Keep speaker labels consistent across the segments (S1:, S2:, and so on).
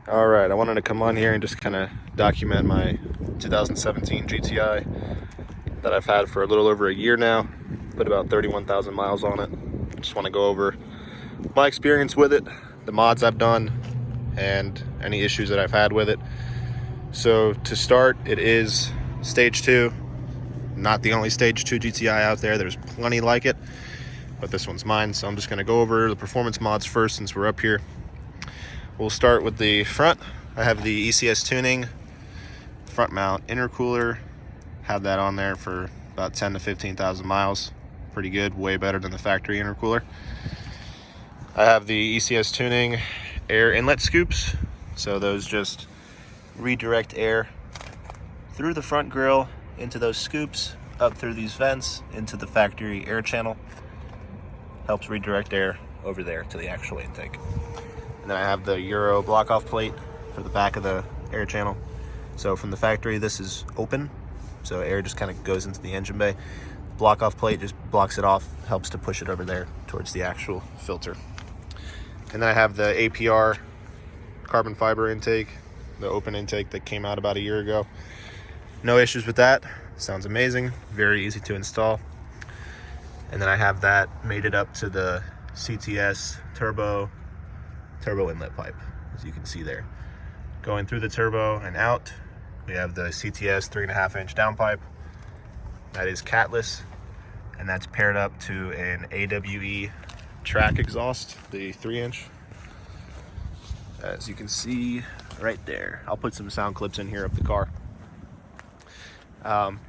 S1: All right, I wanted to come on here and just kind of document my 2017 GTI that I've had for a little over a year now. Put about 31,000 miles on it. Just want to go over my experience with it, the mods I've done, and any issues that I've had with it. So to start, it is stage 2. Not the only stage 2 GTI out there. There's plenty like it, but this one's mine. So I'm just going to go over the performance mods first since we're up here. We'll start with the front. I have the ECS tuning, front mount intercooler. Had that on there for about 10 to 15,000 miles. Pretty good, way better than the factory intercooler. I have the ECS tuning air inlet scoops. So those just redirect air through the front grille into those scoops, up through these vents into the factory air channel. Helps redirect air over there to the actual intake. And then I have the Euro block-off plate for the back of the air channel. So from the factory, this is open, so air just kind of goes into the engine bay. Block-off plate just blocks it off, helps to push it over there towards the actual filter. And then I have the APR carbon fiber intake, the open intake that came out about a year ago. No issues with that. Sounds amazing, very easy to install. And then I have that mated up to the CTS turbo inlet pipe, as you can see there. Going through the turbo and out, we have the CTS 3.5-inch downpipe. That is catless, and that's paired up to an AWE track exhaust, the 3-inch. As you can see right there. I'll put some sound clips in here of the car. That's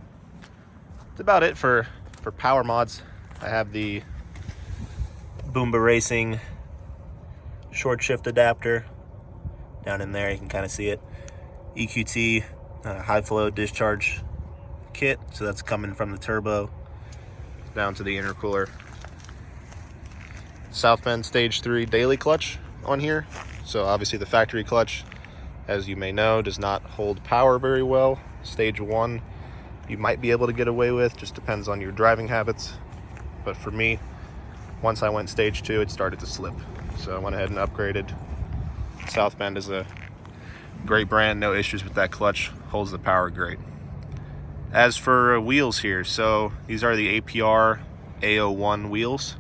S1: about it for power mods. I have the Boomba Racing short shift adapter down in there. You can kind of see it. Eqt high flow discharge kit, so that's coming from the turbo down to the intercooler. South Bend stage 3 daily clutch on here. So obviously the factory clutch, as you may know, does not hold power very well. Stage 1 you might be able to get away with, just depends on your driving habits. But for me, once I went stage 2, it started to slip. So I went ahead and upgraded. South Bend is a great brand, no issues with that clutch, holds the power great. As for wheels here, so these are the APR A01 wheels.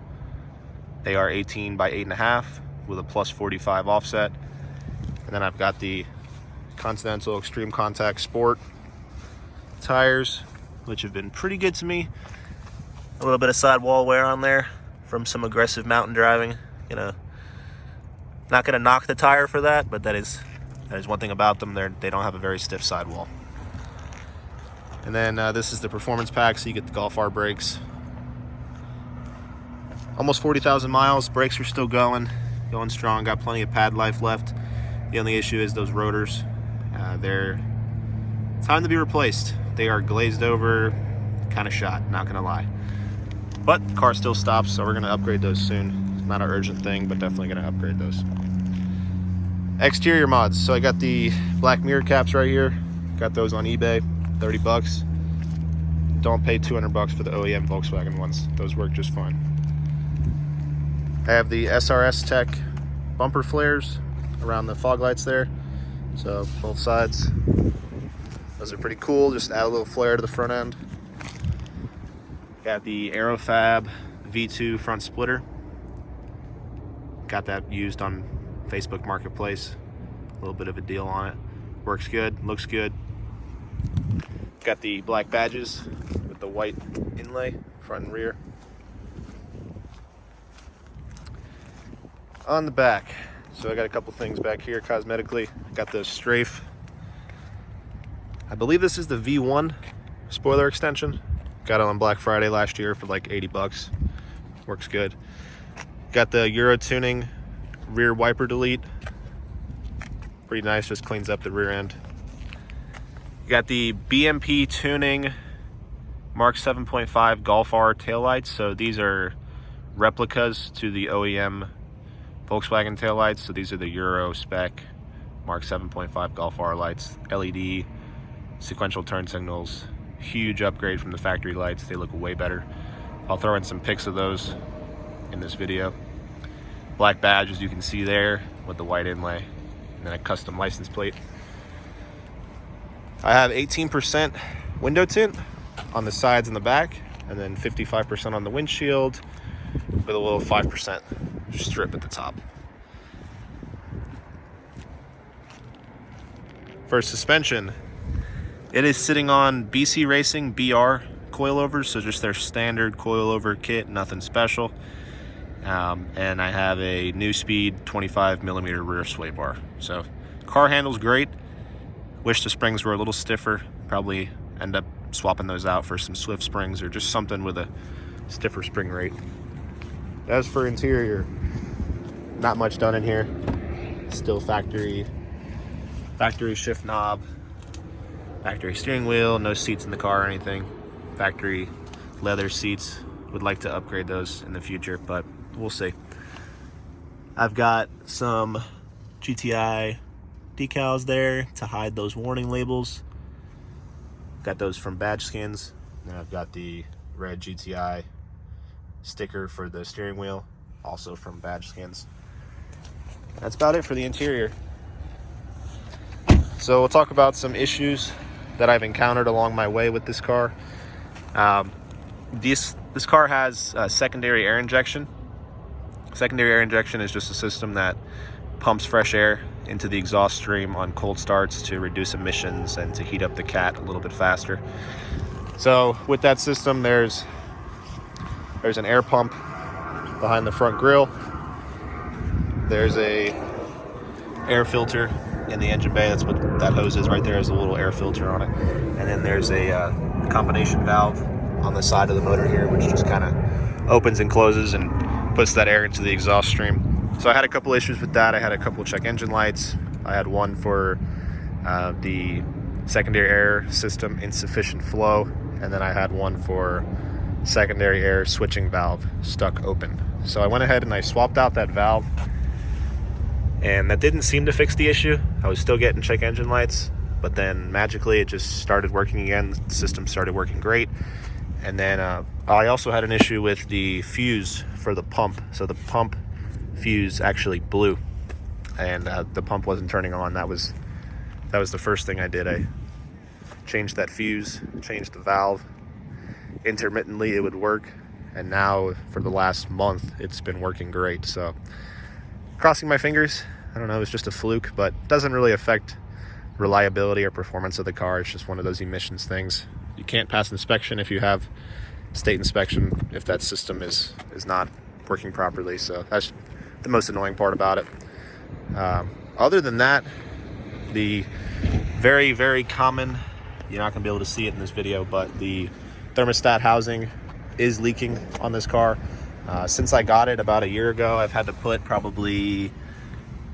S1: They are 18 by 8.5 with a plus 45 offset. And then I've got the Continental Extreme Contact Sport tires, which have been pretty good to me. A little bit of sidewall wear on there from some aggressive mountain driving. You know, not going to knock the tire for that, but that is one thing about them. They don't have a very stiff sidewall. And then this is the performance pack, so you get the Golf R brakes. Almost 40,000 miles. Brakes are still going strong. Got plenty of pad life left. The only issue is those rotors. They're time to be replaced. They are glazed over, kind of shot, not gonna lie. But the car still stops, so we're gonna upgrade those soon. It's not an urgent thing, but definitely gonna upgrade those. Exterior mods. So I got the black mirror caps right here. Got those on eBay, 30 bucks. Don't pay 200 bucks for the OEM Volkswagen ones. Those work just fine. I have the SRS Tech bumper flares around the fog lights there. So both sides. Those are pretty cool. Just add a little flare to the front end. Got the Aerofab V2 front splitter. Got that used on Facebook Marketplace. A little bit of a deal on it. Works good, looks good. Got the black badges with the white inlay, front and rear. On the back, so I got a couple things back here cosmetically. Got the strafe. I believe this is the V1 spoiler extension. Got it on Black Friday last year for like 80 bucks. Works good. Got the Euro tuning rear wiper delete. Pretty nice, just cleans up the rear end. Got the BMP tuning Mark 7.5 Golf R taillights. So these are replicas to the OEM Volkswagen taillights. So these are the Euro spec Mark 7.5 Golf R lights, LED, sequential turn signals. Huge upgrade from the factory lights. They look way better. I'll throw in some pics of those in this video. Black badge, as you can see there, with the white inlay. and then a custom license plate. I have 18% window tint on the sides and the back, and then 55% on the windshield with a little 5% strip at the top. For suspension, it is sitting on BC Racing BR coilovers, so just their standard coilover kit, nothing special. And I have a New Speed 25mm rear sway bar. So car handles great. Wish the springs were a little stiffer. Probably end up swapping those out for some Swift springs or just something with a stiffer spring rate. As for interior, not much done in here. Still factory shift knob, factory steering wheel, no seats in the car or anything. Factory leather seats. Would like to upgrade those in the future, but we'll see. I've got some GTI decals there to hide those warning labels. Got those from Badge Skins. And I've got the red GTI sticker for the steering wheel, also from Badge Skins. That's about it for the interior. So we'll talk about some issues that I've encountered along my way with this car. This car has secondary air injection. Secondary air injection is just a system that pumps fresh air into the exhaust stream on cold starts to reduce emissions and to heat up the cat a little bit faster. So with that system, there's an air pump behind the front grille. There's a air filter in the engine bay. That's what that hose is right there. There's a little air filter on it. And then there's a combination valve on the side of the motor here, which just kind of opens and closes and puts that air into the exhaust stream. So I had a couple issues with that. I had a couple check engine lights. I had one for the secondary air system insufficient flow, and then I had one for secondary air switching valve stuck open. So I went ahead and I swapped out that valve, and that didn't seem to fix the issue. I was still getting check engine lights, but then magically it just started working again. The system started working great. And then I also had an issue with the fuse for the pump. So the pump fuse actually blew, and the pump wasn't turning on. That was the first thing I did. I changed that fuse, changed the valve. Intermittently it would work, and now for the last month it's been working great. So crossing my fingers. I don't know, it's just a fluke, but it doesn't really affect reliability or performance of the car. It's just one of those emissions things. You can't pass inspection if you have state inspection if that system is not working properly. So that's the most annoying part about it. Other than that, the very, very common, you're not gonna be able to see it in this video, but the thermostat housing is leaking on this car. Since I got it about a year ago, I've had to put probably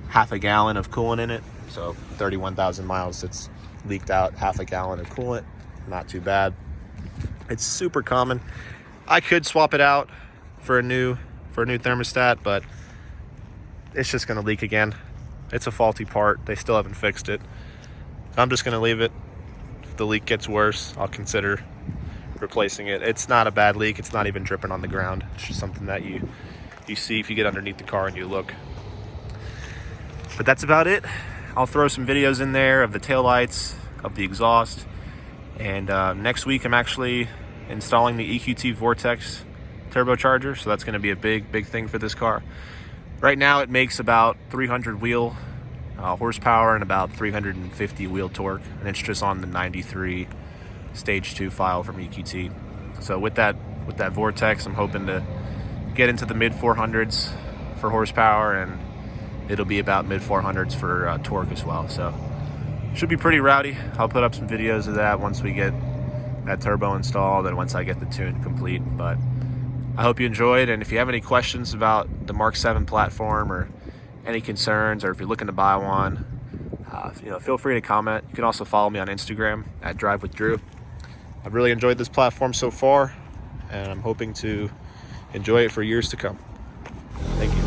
S1: half a gallon of coolant in it. So 31,000 miles, it's leaked out half a gallon of coolant. Not too bad. It's super common. I could swap it out for a new thermostat, but it's just gonna leak again. It's a faulty part. They still haven't fixed it. I'm just gonna leave it. If the leak gets worse, I'll consider replacing it. It's not a bad leak. It's not even dripping on the ground. It's just something that you see if you get underneath the car and you look. But that's about it. I'll throw some videos in there of the taillights, of the exhaust. And next week I'm actually installing the Eqt Vortex Turbocharger, so that's going to be a big thing for this car. Right now it makes about 300 wheel horsepower and about 350 wheel torque, and it's just on the 93 stage 2 file from Eqt. So with that Vortex, I'm hoping to get into the mid 400s for horsepower, and it'll be about mid 400s for torque as well. So should be pretty rowdy. I'll put up some videos of that once we get that turbo installed and once I get the tune complete. But I hope you enjoyed, and if you have any questions about the Mark 7 platform or any concerns, or if you're looking to buy one, feel free to comment. You can also follow me on Instagram at @DriveWithDrew. I've really enjoyed this platform so far, and I'm hoping to enjoy it for years to come. Thank you.